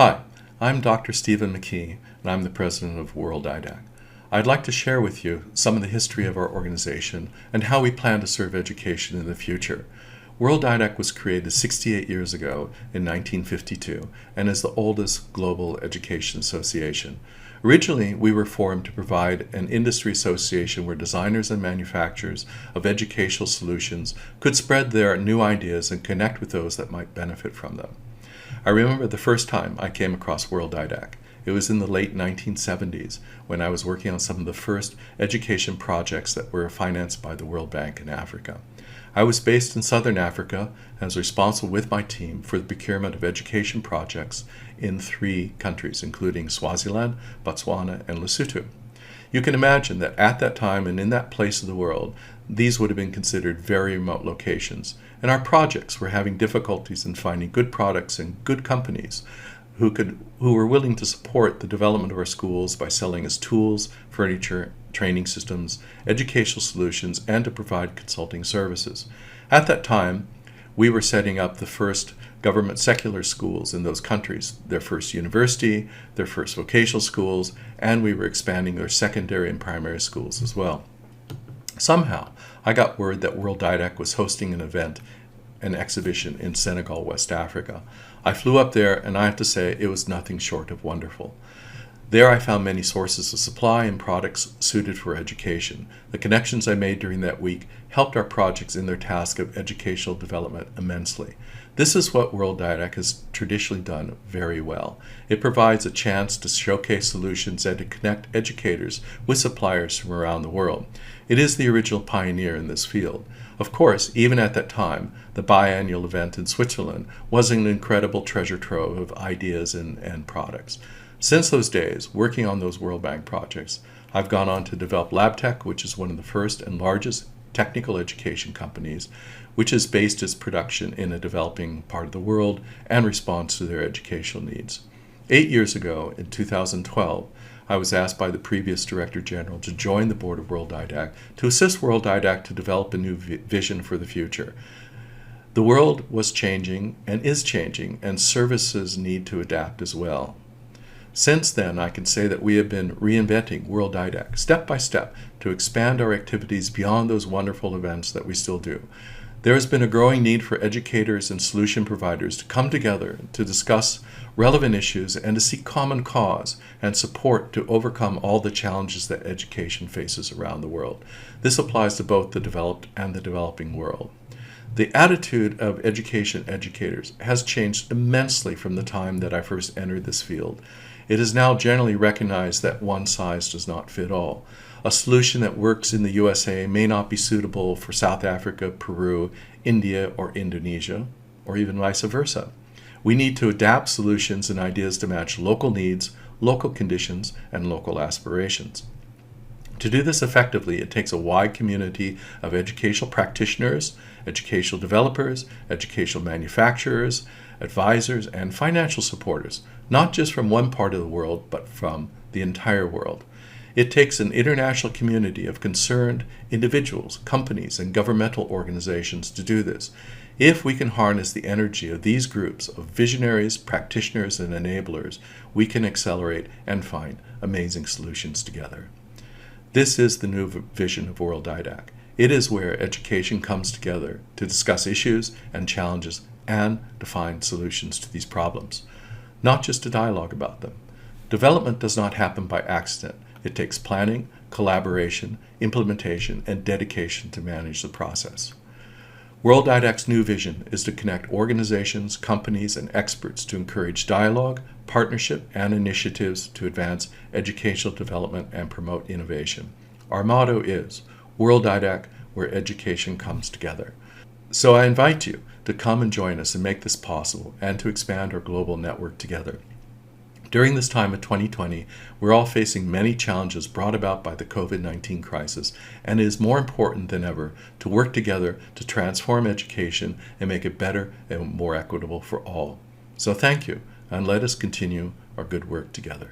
Hi, I'm Dr. Stephen McKee, and I'm the president of World IDAC. I'd like to share with you some of the history of our organization and how we plan to serve education in the future. World IDAC was created 68 years ago in 1952 and is the oldest global education association. Originally, we were formed to provide an industry association where designers and manufacturers of educational solutions could spread their new ideas and connect with those that might benefit from them. I remember the first time I came across World IDAC. It was in the late 1970s when I was working on some of the first education projects that were financed by the World Bank in Africa. I was based in Southern Africa and was responsible with my team for the procurement of education projects in 3 countries, including Swaziland, Botswana, and Lesotho. You can imagine that at that time and in that place of the world, these would have been considered very remote locations, and our projects were having difficulties in finding good products and good companies who were willing to support the development of our schools by selling us tools, furniture, training systems, educational solutions, and to provide consulting services. At that time, we were setting up the first government secular schools in those countries, their first university, their first vocational schools, and we were expanding their secondary and primary schools as well. Somehow, I got word that World IDAC was hosting an exhibition in Senegal, West Africa. I flew up there, and I have to say it was nothing short of wonderful. There I found many sources of supply and products suited for education. The connections I made during that week helped our projects in their task of educational development immensely. This is what World IDAC has traditionally done very well. It provides a chance to showcase solutions and to connect educators with suppliers from around the world. It is the original pioneer in this field. Of course, even at that time, the biannual event in Switzerland was an incredible treasure trove of ideas and products. Since those days, working on those World Bank projects, I've gone on to develop Labtech, which is one of the first and largest technical education companies, which has based its production in a developing part of the world and responds to their educational needs. 8 years ago, in 2012, I was asked by the previous Director General to join the board of World IDAC to assist World IDAC to develop a new vision for the future. The world was changing and is changing, and services need to adapt as well. Since then, I can say that we have been reinventing World IDAC step by step to expand our activities beyond those wonderful events that we still do. There has been a growing need for educators and solution providers to come together to discuss relevant issues and to seek common cause and support to overcome all the challenges that education faces around the world. This applies to both the developed and the developing world. The attitude of education educators has changed immensely from the time that I first entered this field. It is now generally recognized that one size does not fit all. A solution that works in the USA may not be suitable for South Africa, Peru, India, or Indonesia, or even vice versa. We need to adapt solutions and ideas to match local needs, local conditions, and local aspirations. To do this effectively, it takes a wide community of educational practitioners, educational developers, educational manufacturers, advisors, and financial supporters, not just from one part of the world, but from the entire world. It takes an international community of concerned individuals, companies, and governmental organizations to do this. If we can harness the energy of these groups of visionaries, practitioners, and enablers, we can accelerate and find amazing solutions together. This is the new vision of World IDAC. It is where education comes together to discuss issues and challenges and to find solutions to these problems, not just to dialogue about them. Development does not happen by accident. It takes planning, collaboration, implementation, and dedication to manage the process. World IDAC's new vision is to connect organizations, companies, and experts to encourage dialogue, partnership, and initiatives to advance educational development and promote innovation. Our motto is World IDAC, where education comes together. So I invite you to come and join us and make this possible and to expand our global network together. During this time of 2020, we're all facing many challenges brought about by the COVID-19 crisis, and it is more important than ever to work together to transform education and make it better and more equitable for all. So thank you, and let us continue our good work together.